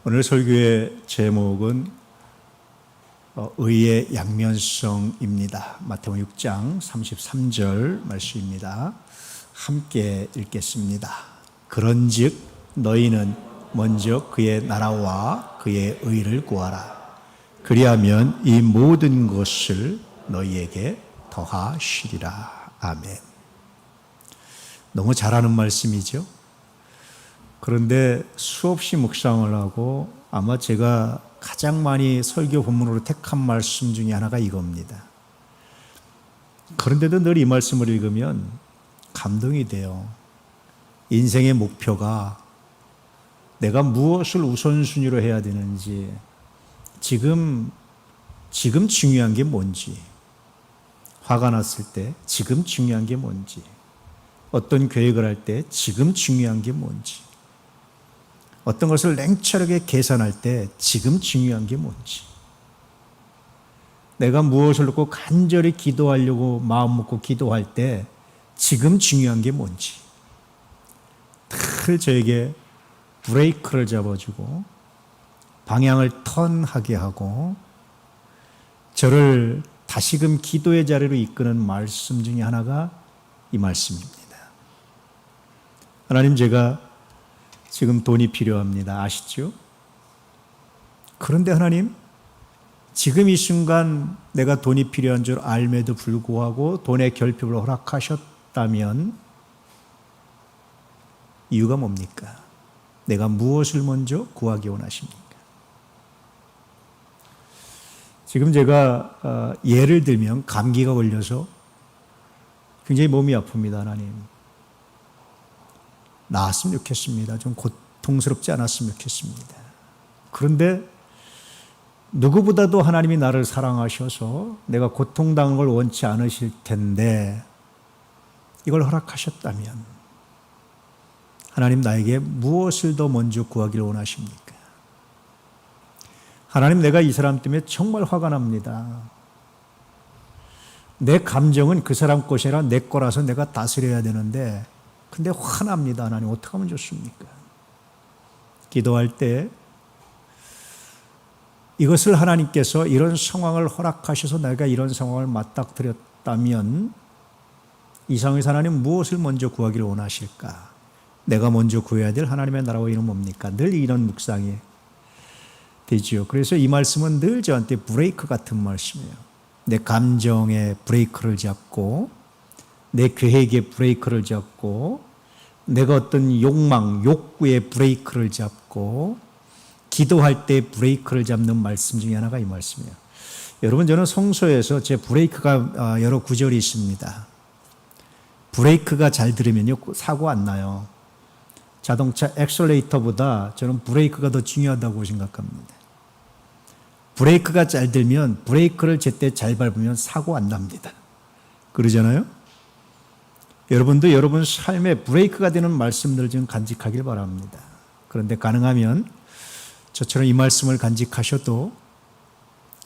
오늘 설교의 제목은 의의 양면성입니다. 마태복음 6장 33절 말씀입니다. 함께 읽겠습니다. 그런즉 너희는 먼저 그의 나라와 그의 의를 구하라. 그리하면 이 모든 것을 너희에게 더하시리라. 아멘. 너무 잘하는 말씀이죠. 그런데 수없이 묵상을 하고 아마 제가 가장 많이 설교 본문으로 택한 말씀 중에 하나가 이겁니다. 그런데도 늘 이 말씀을 읽으면 감동이 돼요. 인생의 목표가 내가 무엇을 우선순위로 해야 되는지, 지금 중요한 게 뭔지, 화가 났을 때 지금 중요한 게 뭔지, 어떤 계획을 할 때 지금 중요한 게 뭔지, 어떤 것을 냉철하게 계산할 때 지금 중요한 게 뭔지, 내가 무엇을 놓고 간절히 기도하려고 마음 먹고 기도할 때 지금 중요한 게 뭔지 늘 저에게 브레이크를 잡아주고 방향을 턴하게 하고 저를 다시금 기도의 자리로 이끄는 말씀 중에 하나가 이 말씀입니다. 하나님, 제가 지금 돈이 필요합니다. 아시죠? 그런데 하나님, 지금 이 순간 내가 돈이 필요한 줄 알매도 불구하고 돈의 결핍을 허락하셨다면 이유가 뭡니까? 내가 무엇을 먼저 구하기 원하십니까? 지금 제가 예를 들면 감기가 걸려서 굉장히 몸이 아픕니다. 하나님, 나았으면 좋겠습니다. 좀 고통스럽지 않았으면 좋겠습니다. 그런데 누구보다도 하나님이 나를 사랑하셔서 내가 고통당한 걸 원치 않으실 텐데 이걸 허락하셨다면 하나님, 나에게 무엇을 더 먼저 구하기를 원하십니까? 하나님, 내가 이 사람 때문에 정말 화가 납니다. 내 감정은 그 사람 것이 아니라 내 거라서 내가 다스려야 되는데 근데 화납니다. 하나님, 어떻게 하면 좋습니까? 기도할 때 이것을 하나님께서 이런 상황을 허락하셔서 내가 이런 상황을 맞닥뜨렸다면 이 상황에서 하나님 무엇을 먼저 구하기를 원하실까? 내가 먼저 구해야 될 하나님의 나라와 의는 뭡니까? 늘 이런 묵상이 되지요. 그래서 이 말씀은 늘 저한테 브레이크 같은 말씀이에요. 내 감정에 브레이크를 잡고 내 계획에 브레이크를 잡고 내가 어떤 욕구에 브레이크를 잡고 기도할 때 브레이크를 잡는 말씀 중에 하나가 이 말씀이에요. 여러분, 저는 성서에서 제 브레이크가 여러 구절이 있습니다. 브레이크가 잘 들으면요 사고 안 나요. 자동차 엑셀레이터보다 저는 브레이크가 더 중요하다고 생각합니다. 브레이크가 잘 들면 브레이크를 제때 잘 밟으면 사고 안 납니다. 그러잖아요? 여러분도 여러분 삶에 브레이크가 되는 말씀들을 좀 간직하길 바랍니다. 그런데 가능하면 저처럼 이 말씀을 간직하셔도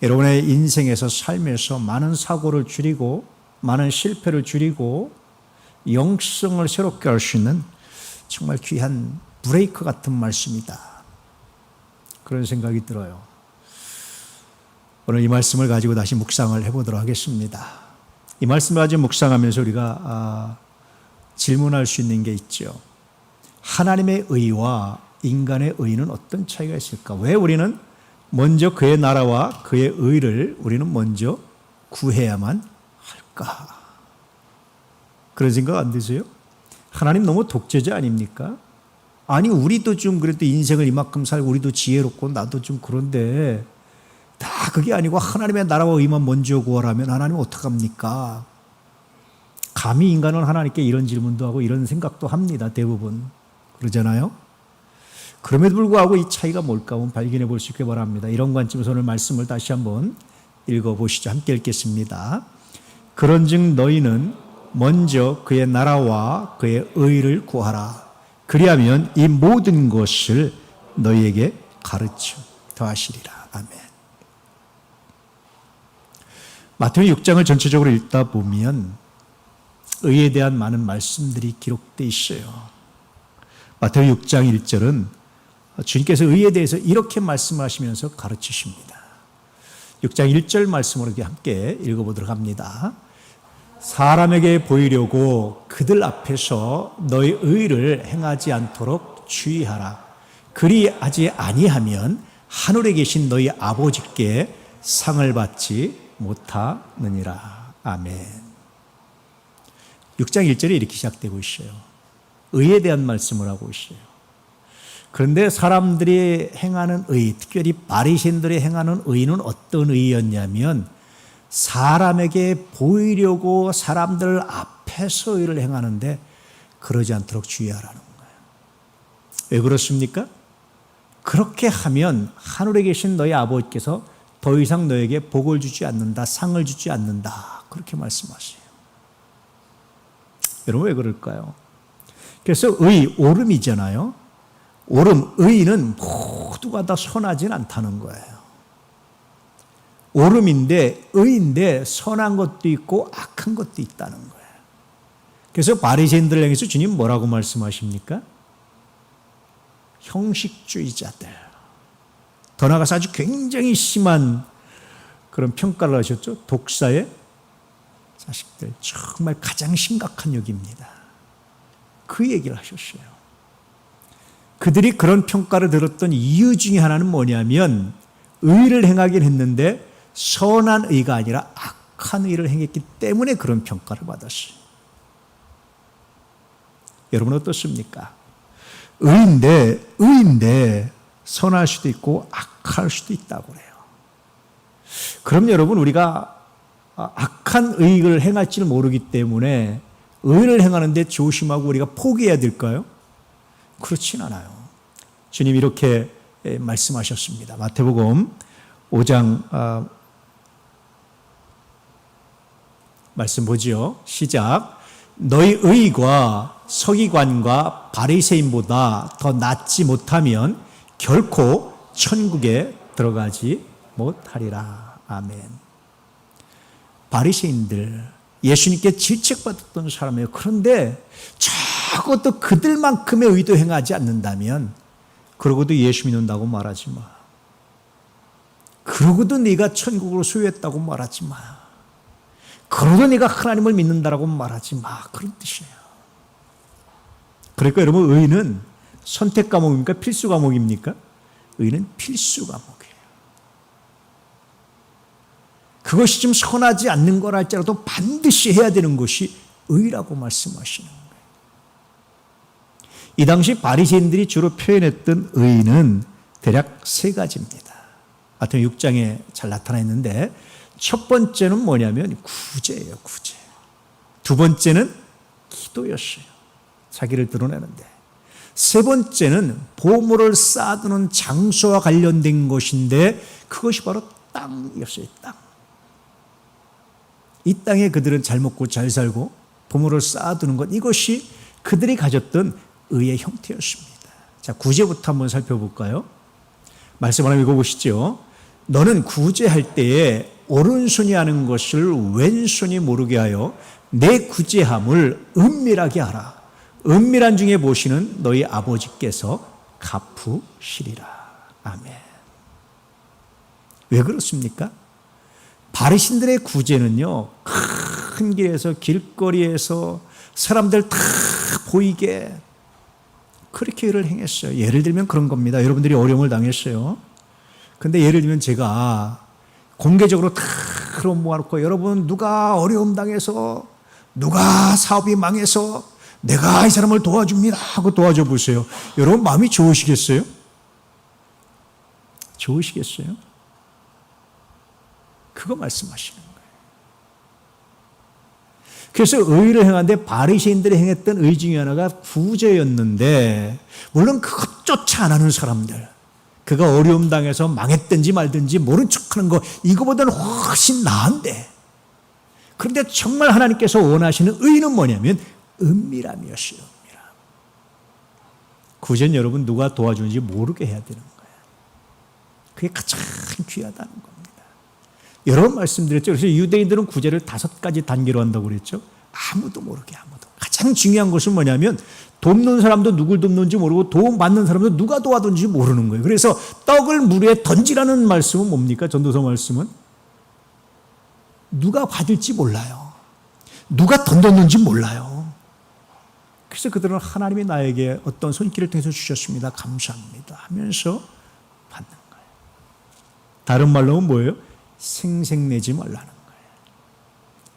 여러분의 인생에서 삶에서 많은 사고를 줄이고 많은 실패를 줄이고 영성을 새롭게 할 수 있는 정말 귀한 브레이크 같은 말씀이다. 그런 생각이 들어요. 오늘 이 말씀을 가지고 다시 묵상을 해보도록 하겠습니다. 이 말씀을 가지고 묵상하면서 우리가 질문할 수 있는 게 있죠. 하나님의 의와 인간의 의는 어떤 차이가 있을까? 왜 우리는 먼저 그의 나라와 그의 의를 우리는 먼저 구해야만 할까? 그런 생각 안 드세요? 하나님 너무 독재자 아닙니까? 아니, 우리도 좀 그래도 인생을 이만큼 살고 우리도 지혜롭고 나도 좀 그런데 다 그게 아니고 하나님의 나라와 의만 먼저 구하라면 하나님 어떡합니까? 감히 인간은 하나님께 이런 질문도 하고 이런 생각도 합니다. 대부분. 그러잖아요? 그럼에도 불구하고 이 차이가 뭘까 한번 발견해 볼 수 있게 바랍니다. 이런 관점에서 오늘 말씀을 다시 한번 읽어보시죠. 함께 읽겠습니다. 그런즉 너희는 먼저 그의 나라와 그의 의를 구하라. 그리하면 이 모든 것을 너희에게 가르쳐 더하시리라. 아멘. 마태복음 6장을 전체적으로 읽다 보면 의에 대한 많은 말씀들이 기록되어 있어요. 마태복음 6장 1절은 주님께서 의에 대해서 이렇게 말씀하시면서 가르치십니다. 6장 1절 말씀으로 함께 읽어보도록 합니다. 사람에게 보이려고 그들 앞에서 너의 의를 행하지 않도록 주의하라. 그리하지 아니하면 하늘에 계신 너희 아버지께 상을 받지 못하느니라. 아멘. 6장 1절에 이렇게 시작되고 있어요. 의에 대한 말씀을 하고 있어요. 그런데 사람들이 행하는 의, 특별히 바리새인들이 행하는 의는 어떤 의였냐면 사람에게 보이려고 사람들 앞에서 의를 행하는데 그러지 않도록 주의하라는 거예요. 왜 그렇습니까? 그렇게 하면 하늘에 계신 너희 아버지께서 더 이상 너에게 복을 주지 않는다, 상을 주지 않는다, 그렇게 말씀하세요. 여러분 왜 그럴까요? 그래서 의, 옳음이잖아요. 옳음, 의는 모두가 다 선하진 않다는 거예요. 옳음인데, 의인데 선한 것도 있고 악한 것도 있다는 거예요. 그래서 바리새인들을 향해서 주님 뭐라고 말씀하십니까? 형식주의자들. 더 나아가서 아주 굉장히 심한 그런 평가를 하셨죠. 독사의 자식들. 정말 가장 심각한 욕입니다. 그 얘기를 하셨어요. 그들이 그런 평가를 들었던 이유 중에 하나는 뭐냐면 의를 행하긴 했는데 선한 의가 아니라 악한 의를 행했기 때문에 그런 평가를 받았어요. 여러분 어떻습니까? 의인데 선할 수도 있고 악할 수도 있다고 그래요. 그럼 여러분 우리가 악한 의를 행할지를 모르기 때문에 의를 행하는데 조심하고 우리가 포기해야 될까요? 그렇진 않아요. 주님 이렇게 말씀하셨습니다. 마태복음 5장 말씀 보지요. 시작. 너희 의가 서기관과 바리새인보다 더 낫지 못하면 결코 천국에 들어가지 못하리라. 아멘. 바리새인들 예수님께 질책받았던 사람이에요. 그런데 적어도 그들만큼의 의도 행하지 않는다면 그러고도 예수 믿는다고 말하지 마. 그러고도 네가 천국으로 소유했다고 말하지 마. 그러고도 네가 하나님을 믿는다라고 말하지 마. 그런 뜻이에요. 그러니까 여러분 의는 선택 과목입니까? 필수 과목입니까? 의는 필수 과목이에요. 그것이 좀 선하지 않는 거라 할지라도 반드시 해야 되는 것이 의라고 말씀하시는 거예요. 이 당시 바리새인들이 주로 표현했던 의는 대략 세 가지입니다. 마태복음 6장에 잘 나타나 있는데 첫 번째는 뭐냐면 구제예요. 구제. 두 번째는 기도였어요. 자기를 드러내는데. 세 번째는 보물을 쌓아두는 장소와 관련된 것인데 그것이 바로 땅이었어요. 땅. 이 땅에 그들은 잘 먹고 잘 살고 보물을 쌓아두는 것, 이것이 그들이 가졌던 의의 형태였습니다. 자, 구제부터 한번 살펴볼까요? 말씀 하나 읽어보시죠. 너는 구제할 때에 오른손이 하는 것을 왼손이 모르게 하여 내 구제함을 은밀하게 하라. 은밀한 중에 보시는 너희 아버지께서 갚으시리라. 아멘. 왜 그렇습니까? 바리새인들의 구제는요, 큰 길에서 길거리에서 사람들 다 보이게 그렇게 일을 행했어요. 예를 들면 그런 겁니다. 여러분들이 어려움을 당했어요. 근데 예를 들면 제가 공개적으로 다 모아놓고 여러분 누가 어려움 당해서 누가 사업이 망해서 내가 이 사람을 도와줍니다 하고 도와줘 보세요. 여러분 마음이 좋으시겠어요? 좋으시겠어요? 그거 말씀하시는 거예요. 그래서 의를 행하는데 바리새인들이 행했던 의 중에 하나가 구제였는데 물론 그것조차 안 하는 사람들, 그가 어려움 당해서 망했든지 말든지 모른 척하는 거 이거보다는 훨씬 나은데, 그런데 정말 하나님께서 원하시는 의는 뭐냐면 은밀함이었어요. 은밀함. 구제는 여러분 누가 도와주는지 모르게 해야 되는 거예요. 그게 가장 귀하다는 겁니다. 여러 번 말씀드렸죠. 그래서 유대인들은 구제를 5가지 단계로 한다고 그랬죠. 아무도 모르게, 아무도. 가장 가장 중요한 것은 뭐냐면 돕는 사람도 누굴 돕는지 모르고 도움받는 사람도 누가 도와준지 모르는 거예요. 그래서 떡을 물 위에 던지라는 말씀은 뭡니까? 전도서 말씀은 누가 받을지 몰라요. 누가 던졌는지 몰라요. 그래서 그들은 하나님이 나에게 어떤 손길을 통해서 주셨습니다. 감사합니다 하면서 받는 거예요. 다른 말로는 뭐예요? 생색내지 말라는 거예요.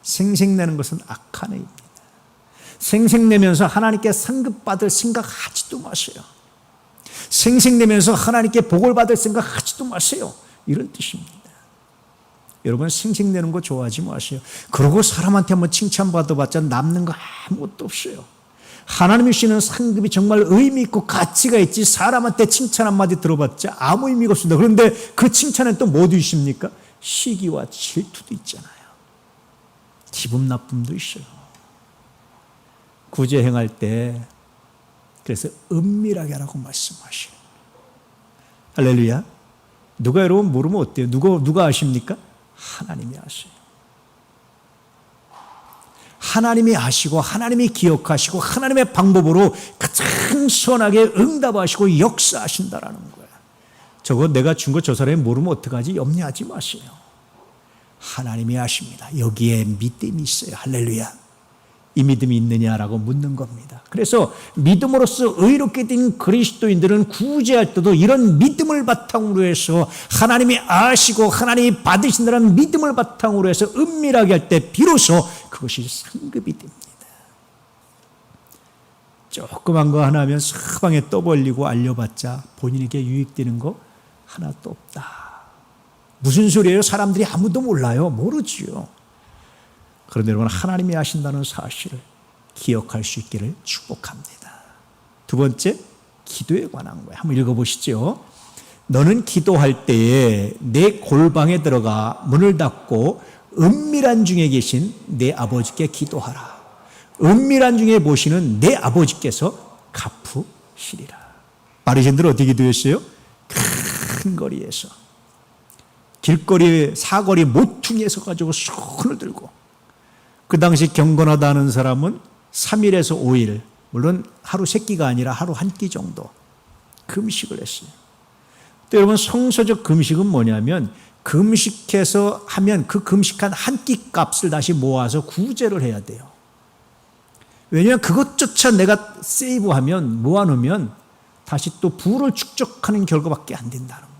생색내는 것은 악한 의입니다. 생색내면서 하나님께 상급받을 생각하지도 마세요. 생색내면서 하나님께 복을 받을 생각하지도 마세요. 이런 뜻입니다. 여러분 생색내는 거 좋아하지 마세요. 그러고 사람한테 한번 칭찬받아봤자 남는 거 아무것도 없어요. 하나님이 주시는 상급이 정말 의미 있고 가치가 있지 사람한테 칭찬 한마디 들어봤자 아무 의미가 없습니다. 그런데 그 칭찬에 또 뭐 있습니까? 시기와 질투도 있잖아요. 기분 나쁨도 있어요. 구제 행할 때 그래서 은밀하게 하라고 말씀하셔요. 할렐루야. 누가 여러분 모르면 어때요? 누가 아십니까? 하나님이 아셔요. 하나님이 아시고 하나님이 기억하시고 하나님의 방법으로 가장 선하게 응답하시고 역사하신다라는 거예요. 저거 내가 준 거 저 사람이 모르면 어떡하지? 염려하지 마세요. 하나님이 아십니다. 여기에 믿음이 있어요. 할렐루야. 이 믿음이 있느냐라고 묻는 겁니다. 그래서 믿음으로써 의롭게 된 그리스도인들은 구제할 때도 이런 믿음을 바탕으로 해서 하나님이 아시고 하나님이 받으신다는 믿음을 바탕으로 해서 은밀하게 할 때 비로소 그것이 상급이 됩니다. 조그만 거 하나 하면 사방에 떠벌리고 알려봤자 본인에게 유익되는 거 하나도 없다. 무슨 소리예요? 사람들이 아무도 몰라요. 모르지요. 그런데 여러분 하나님이 아신다는 사실을 기억할 수 있기를 축복합니다. 두 번째, 기도에 관한 거예요. 한번 읽어보시죠. 너는 기도할 때에 내 골방에 들어가 문을 닫고 은밀한 중에 계신 내 아버지께 기도하라. 은밀한 중에 보시는 내 아버지께서 갚으시리라. 바리새인들은 어떻게 기도했어요? 큰 거리에서 길거리 사거리 모퉁이에 서가지고 손을 들고 그 당시 경건하다는 사람은 3일에서 5일 물론 하루 3끼가 아니라 하루 1끼 정도 금식을 했어요. 또 여러분 성서적 금식은 뭐냐면 금식해서 하면 그 금식한 한 끼 값을 다시 모아서 구제를 해야 돼요. 왜냐하면 그것조차 내가 세이브하면 모아놓으면 다시 또 부를 축적하는 결과밖에 안 된다는 거예요.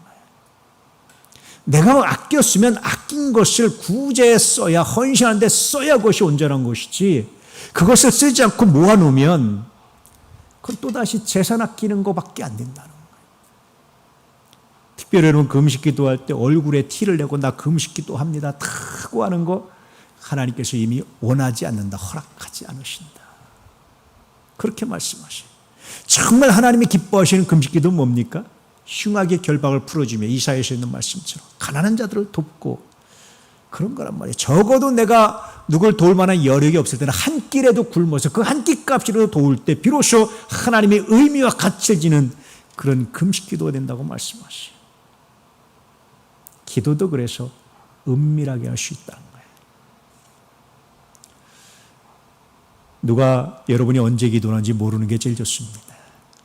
내가 아껴 쓰면 아낀 것을 구제에 써야 헌신하는 데 써야 그것이 온전한 것이지 그것을 쓰지 않고 모아놓으면 그건 또다시 재산 아끼는 것밖에 안 된다는 거예요. 특별히 여러분 금식 기도할 때 얼굴에 티를 내고 나 금식 기도합니다 하고 하는 거 하나님께서 이미 원하지 않는다. 허락하지 않으신다. 그렇게 말씀하셔요. 정말 하나님이 기뻐하시는 금식 기도는 뭡니까? 흉악의 결박을 풀어주며 이사야에서 있는 말씀처럼 가난한 자들을 돕고 그런 거란 말이에요. 적어도 내가 누굴 도울 만한 여력이 없을 때는 한 끼라도 굶어서 그 한 끼 값이라도 도울 때 비로소 하나님의 의미와 가치를 지는 그런 금식 기도가 된다고 말씀하시죠. 기도도 그래서 은밀하게 할 수 있다는 거예요. 누가 여러분이 언제 기도하는지 모르는 게 제일 좋습니다.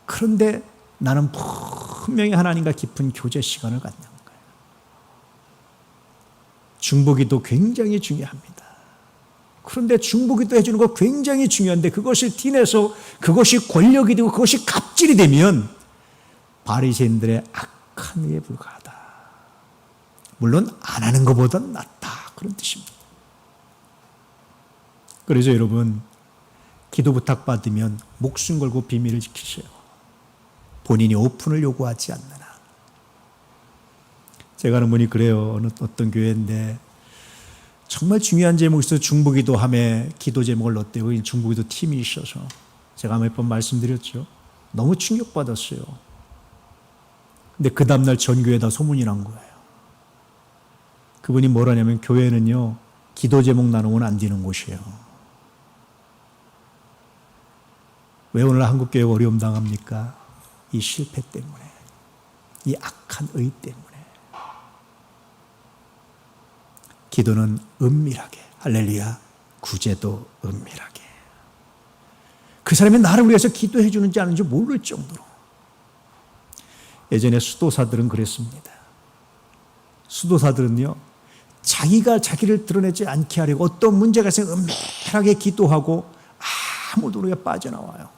그런데 나는 분명히 하나님과 깊은 교제 시간을 갖는 거예요. 중보기도 굉장히 중요합니다. 그런데 중보기도 해주는 거 굉장히 중요한데 그것을 티내서 그것이 권력이 되고 그것이 갑질이 되면 바리새인들의 악한 의에 불과하다. 물론 안 하는 것보다는 낫다. 그런 뜻입니다. 그래서 여러분 기도 부탁받으면 목숨 걸고 비밀을 지키세요. 본인이 오픈을 요구하지 않느나. 제가 아는 분이 그래요. 어떤 교회인데 정말 중요한 제목이 있어서 중보기도 함에 기도 제목을 넣었대요. 거기 중보기도 팀이 있어서 제가 몇 번 말씀드렸죠. 너무 충격받았어요. 근데 그 다음날 전교회다 소문이 난 거예요. 그분이 뭐라냐면 교회는요 기도 제목 나누면 안 되는 곳이에요. 왜 오늘 한국교회가 어려움 당합니까? 이 실패 때문에, 이 악한 의 때문에. 기도는 은밀하게, 할렐루야, 구제도 은밀하게. 그 사람이 나를 위해서 기도해 주는지 아는지 모를 정도로. 예전에 수도사들은 그랬습니다. 수도사들은요, 자기가 자기를 드러내지 않게 하려고 어떤 문제가 있으면 은밀하게 기도하고 아무도 모르게 빠져나와요.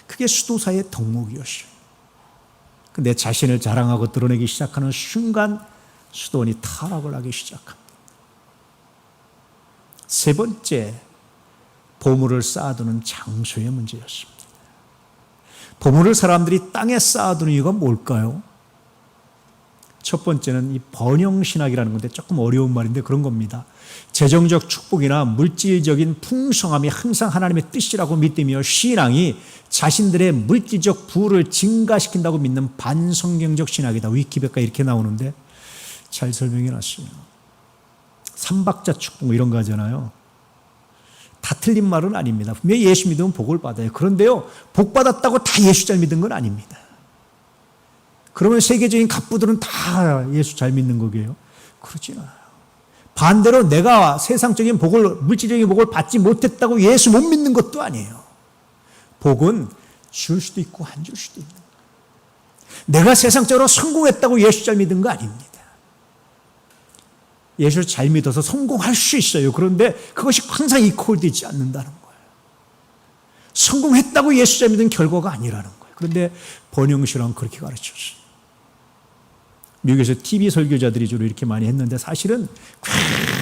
그게 수도사의 덕목이었어요. 근데 자신을 자랑하고 드러내기 시작하는 순간 수도원이 타락을 하기 시작합니다. 세 번째, 보물을 쌓아두는 장소의 문제였습니다. 보물을 사람들이 땅에 쌓아두는 이유가 뭘까요? 첫 번째는 이 번영신학이라는 건데 조금 어려운 말인데 그런 겁니다. 재정적 축복이나 물질적인 풍성함이 항상 하나님의 뜻이라고 믿으며 신앙이 자신들의 물질적 부를 증가시킨다고 믿는 반성경적 신학이다. 위키백과에 이렇게 나오는데 잘 설명해 놨어요. 삼박자 축복 이런 거 하잖아요. 다 틀린 말은 아닙니다. 분명히 예수 믿으면 복을 받아요. 그런데요, 복 받았다고 다 예수 잘 믿은 건 아닙니다. 그러면 세계적인 갑부들은 다 예수 잘 믿는 거게요? 그러지 않아요. 반대로 내가 세상적인 복을, 물질적인 복을 받지 못했다고 예수 못 믿는 것도 아니에요. 복은 줄 수도 있고 안 줄 수도 있는 거예요. 내가 세상적으로 성공했다고 예수 잘 믿은 거 아닙니다. 예수를 잘 믿어서 성공할 수 있어요. 그런데 그것이 항상 이퀄되지 않는다는 거예요. 성공했다고 예수 잘 믿은 결과가 아니라는 거예요. 그런데 번영신학은 그렇게 가르쳤어요. 미국에서 TV 설교자들이 주로 이렇게 많이 했는데 사실은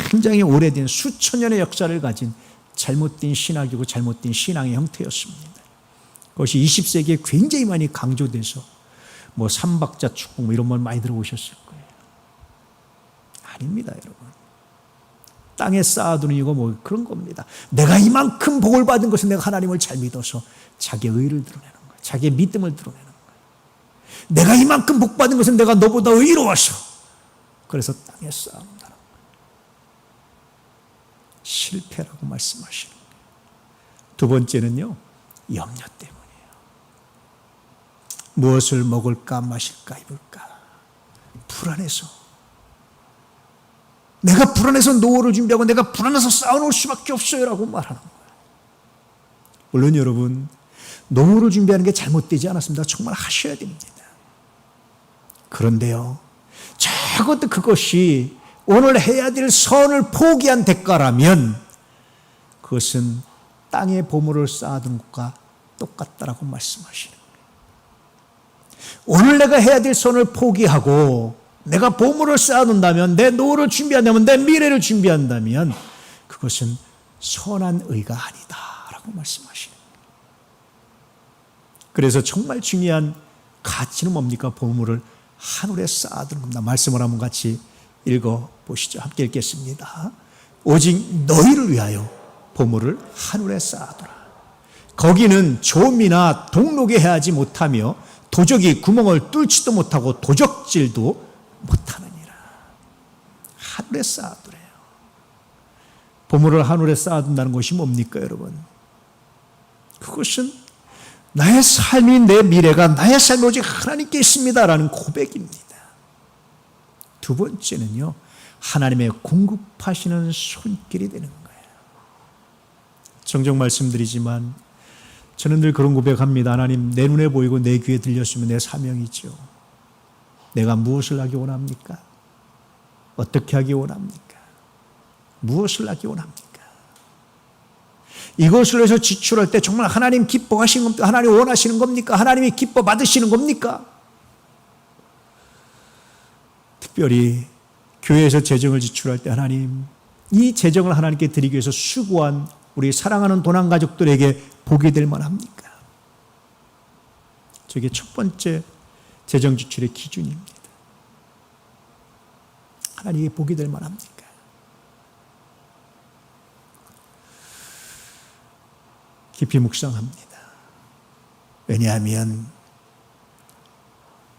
굉장히 오래된 수천 년의 역사를 가진 잘못된 신학이고 잘못된 신앙의 형태였습니다. 그것이 20세기에 굉장히 많이 강조돼서 뭐 삼박자 축복 뭐 이런 말 많이 들어보셨을 거예요. 아닙니다, 여러분. 땅에 쌓아두는 이유가 뭐 그런 겁니다. 내가 이만큼 복을 받은 것은 내가 하나님을 잘 믿어서 자기의 의를 드러내는 거예요. 자기의 믿음을 드러내는 거예요. 내가 이만큼 복 받은 것은 내가 너보다 의로워서 그래서 땅에 쌓아둔다는 거예요. 실패라고 말씀하시는 거예요. 두 번째는요, 염려 때문이에요. 무엇을 먹을까 마실까 입을까 불안해서, 내가 불안해서 노후를 준비하고 내가 불안해서 쌓아놓을 수밖에 없어요 라고 말하는 거예요. 물론 여러분, 노후를 준비하는 게 잘못되지 않았습니다. 정말 하셔야 됩니다. 그런데요, 적어도 그것이 오늘 해야 될 선을 포기한 대가라면 그것은 땅에 보물을 쌓아둔 것과 똑같다라고 말씀하시는 거예요. 오늘 내가 해야 될 선을 포기하고 내가 보물을 쌓아둔다면, 내 노후를 준비한다면, 내 미래를 준비한다면 그것은 선한 의가 아니다라고 말씀하시는 거예요. 그래서 정말 중요한 가치는 뭡니까? 보물을 하늘에 쌓아두는 겁니다. 말씀을 한번 같이 읽어보시죠. 함께 읽겠습니다. 오직 너희를 위하여 보물을 하늘에 쌓아두라. 거기는 조미나 동록에 해하지 못하며 도적이 구멍을 뚫지도 못하고 도적질도 못하느니라. 하늘에 쌓아두래요. 보물을 하늘에 쌓아둔다는 것이 뭡니까, 여러분? 그것은 나의 삶이, 내 미래가, 나의 삶이 오직 하나님께 있습니다라는 고백입니다. 두 번째는요, 하나님의 공급하시는 손길이 되는 거예요. 종종 말씀드리지만 저는 늘 그런 고백합니다. 하나님, 내 눈에 보이고 내 귀에 들렸으면 내 사명이죠. 내가 무엇을 하기 원합니까? 어떻게 하기 원합니까? 무엇을 하기 원합니까? 이것을 위해서 지출할 때 정말 하나님 기뻐하시는 겁니까? 하나님 원하시는 겁니까? 하나님이 기뻐 받으시는 겁니까? 특별히 교회에서 재정을 지출할 때 하나님, 이 재정을 하나님께 드리기 위해서 수고한 우리 사랑하는 도난 가족들에게 복이 될 만합니까? 저게 첫 번째 재정 지출의 기준입니다. 하나님께 복이 될 만합니까? 깊이 묵상합니다. 왜냐하면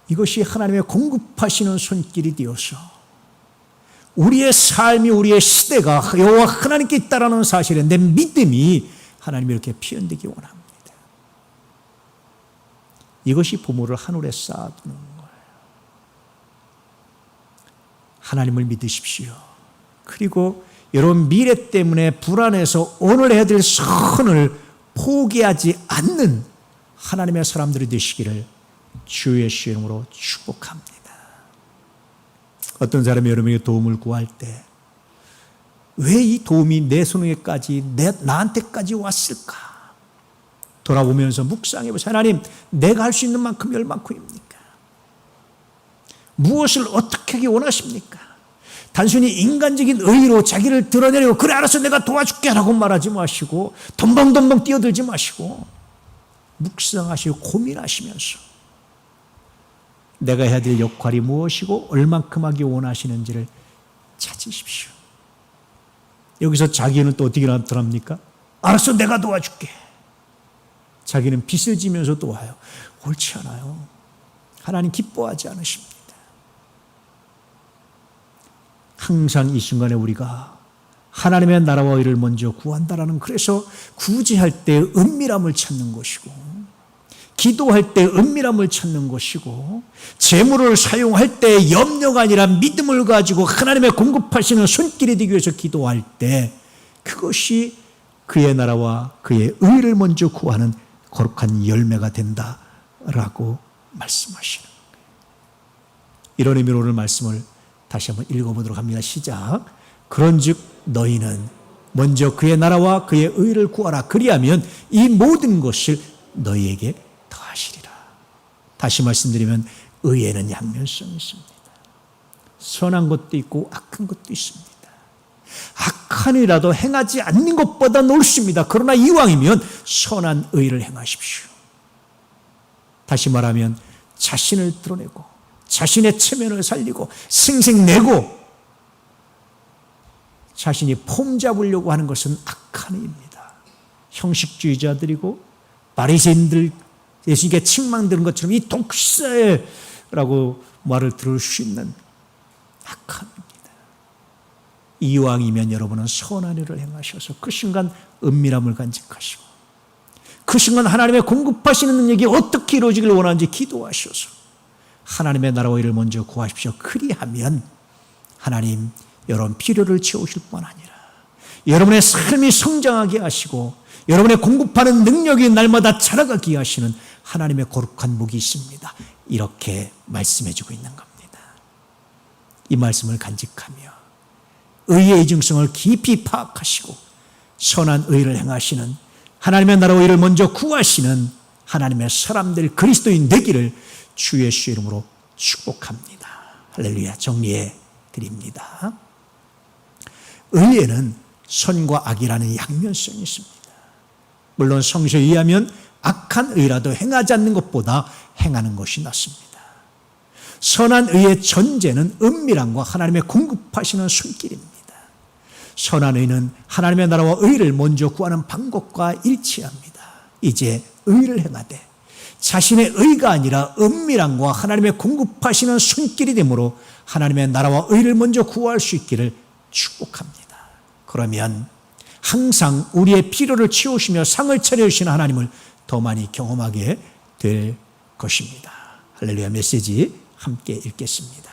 이것이 하나님의 공급하시는 손길이 되어서 우리의 삶이, 우리의 시대가 여호와 하나님께 있다라는 사실에 내 믿음이 하나님이 이렇게 표현되기 원합니다. 이것이 보물을 하늘에 쌓아두는 거예요. 하나님을 믿으십시오. 그리고 여러분 미래 때문에 불안해서 오늘 해야 될 선을 포기하지 않는 하나님의 사람들이 되시기를 주의 예수 이름으로 축복합니다. 어떤 사람이 여러분에게 도움을 구할 때 왜 이 도움이 내 손에까지 나한테까지 왔을까? 돌아보면서 묵상해 보세요. 하나님, 내가 할 수 있는 만큼이 얼만큼입니까? 무엇을 어떻게 하기 원하십니까? 단순히 인간적인 의의로 자기를 드러내려고 그래 알았어 내가 도와줄게 라고 말하지 마시고 덤벙덤벙 뛰어들지 마시고 묵상하시고 고민하시면서 내가 해야 될 역할이 무엇이고 얼만큼 하기 원하시는지를 찾으십시오. 여기서 자기는 또 어떻게 나타납니까? 알았어 내가 도와줄게. 자기는 빚을 지면서 도와요. 옳지 않아요. 하나님 기뻐하지 않으십니다. 항상 이 순간에 우리가 하나님의 나라와 의를 먼저 구한다라는, 그래서 구제할 때 은밀함을 찾는 것이고 기도할 때 은밀함을 찾는 것이고 재물을 사용할 때 염려가 아니라 믿음을 가지고 하나님의 공급하시는 손길이 되기 위해서 기도할 때 그것이 그의 나라와 그의 의를 먼저 구하는 거룩한 열매가 된다라고 말씀하시는 거예요. 이런 의미로 오늘 말씀을 다시 한번 읽어보도록 합니다. 시작. 그런즉 너희는 먼저 그의 나라와 그의 의를 구하라. 그리하면 이 모든 것을 너희에게 더하시리라. 다시 말씀드리면 의에는 양면성이 있습니다. 선한 것도 있고 악한 것도 있습니다. 악한 의라도 행하지 않는 것보다 옳습니다. 그러나 이왕이면 선한 의를 행하십시오. 다시 말하면 자신을 드러내고 자신의 체면을 살리고 생색내고 자신이 폼 잡으려고 하는 것은 악한 의입니다. 형식주의자들이고 바리새인들 예수님께 책망드는 것처럼 이 독사라고 말을 들을 수 있는 악한 의입니다. 이왕이면 여러분은 선한 일을 행하셔서 그 순간 은밀함을 간직하시고 그 순간 하나님의 공급하시는 능력이 어떻게 이루어지길 원하는지 기도하셔서 하나님의 나라와 일을 먼저 구하십시오. 그리하면 하나님 여러분 필요를 채우실 뿐 아니라 여러분의 삶이 성장하게 하시고 여러분의 공급하는 능력이 날마다 자라가게 하시는 하나님의 거룩한 복이 있습니다. 이렇게 말씀해 주고 있는 겁니다. 이 말씀을 간직하며 의의 이중성을 깊이 파악하시고 선한 의를 행하시는 하나님의 나라와 일을 먼저 구하시는 하나님의 사람들 그리스도인 되기를 주 예수 이름으로 축복합니다. 할렐루야. 정리해 드립니다. 의에는 선과 악이라는 양면성이 있습니다. 물론 성서에 의하면 악한 의라도 행하지 않는 것보다 행하는 것이 낫습니다. 선한 의의 전제는 은밀함과 하나님의 공급하시는 손길입니다. 선한 의는 하나님의 나라와 의를 먼저 구하는 방법과 일치합니다. 이제 의를 행하되 자신의 의가 아니라 은밀함과 하나님의 공급하시는 손길이 되므로 하나님의 나라와 의를 먼저 구할 수 있기를 축복합니다. 그러면 항상 우리의 필요를 채우시며 상을 차려주시는 하나님을 더 많이 경험하게 될 것입니다. 할렐루야. 메시지 함께 읽겠습니다.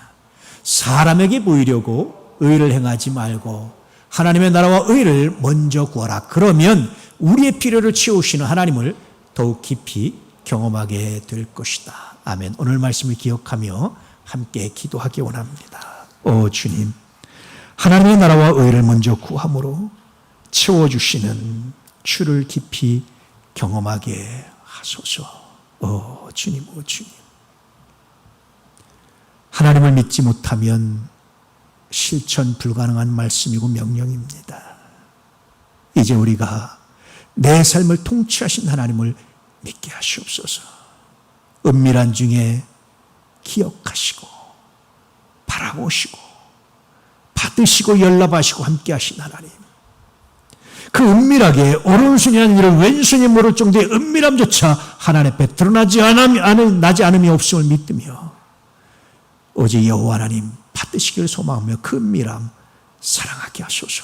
사람에게 보이려고 의를 행하지 말고 하나님의 나라와 의를 먼저 구하라. 그러면 우리의 필요를 채우시는 하나님을 더욱 깊이 경험하게 될 것이다. 아멘. 오늘 말씀을 기억하며 함께 기도하기 원합니다. 오 주님, 하나님의 나라와 의를 먼저 구함으로 채워주시는 주를 깊이 경험하게 하소서. 오 주님, 오 주님. 하나님을 믿지 못하면 실천 불가능한 말씀이고 명령입니다. 이제 우리가 내 삶을 통치하신 하나님을 믿게 하시옵소서. 은밀한 중에 기억하시고 바라보시고 받으시고 연락하시고 함께 하신 하나님, 그 은밀하게 오른손이 아니라 왼손이 모를 정도의 은밀함조차 하나님 앞에 드러나지 않음이 없음을 믿으며 오직 여호와 하나님 받으시기를 소망하며 그 은밀함 사랑하게 하소서.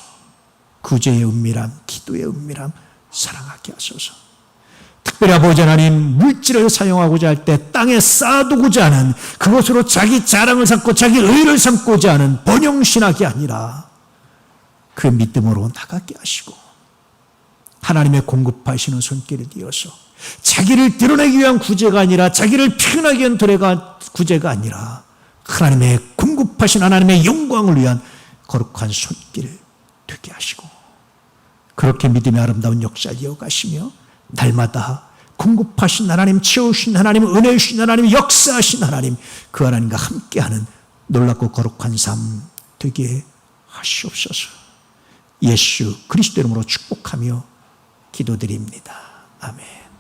구제의 은밀함, 기도의 은밀함 사랑하게 하소서. 특별히 아버지 하나님, 물질을 사용하고자 할 때 땅에 쌓아두고자 하는 그것으로 자기 자랑을 삼고 자기 의를 삼고자 하는 번영신학이 아니라 그 믿음으로 나가게 하시고 하나님의 공급하시는 손길을 이어서 자기를 드러내기 위한 구제가 아니라, 자기를 표현하기 위한 구제가 아니라 하나님의 공급하신 하나님의 영광을 위한 거룩한 손길을 되게 하시고, 그렇게 믿음의 아름다운 역사를 이어가시며 날마다 공급하신 하나님, 채우신 하나님, 은혜 주신 하나님, 역사하신 하나님, 그 하나님과 함께하는 놀랍고 거룩한 삶 되게 하시옵소서. 예수 그리스도 이름으로 축복하며 기도드립니다. 아멘.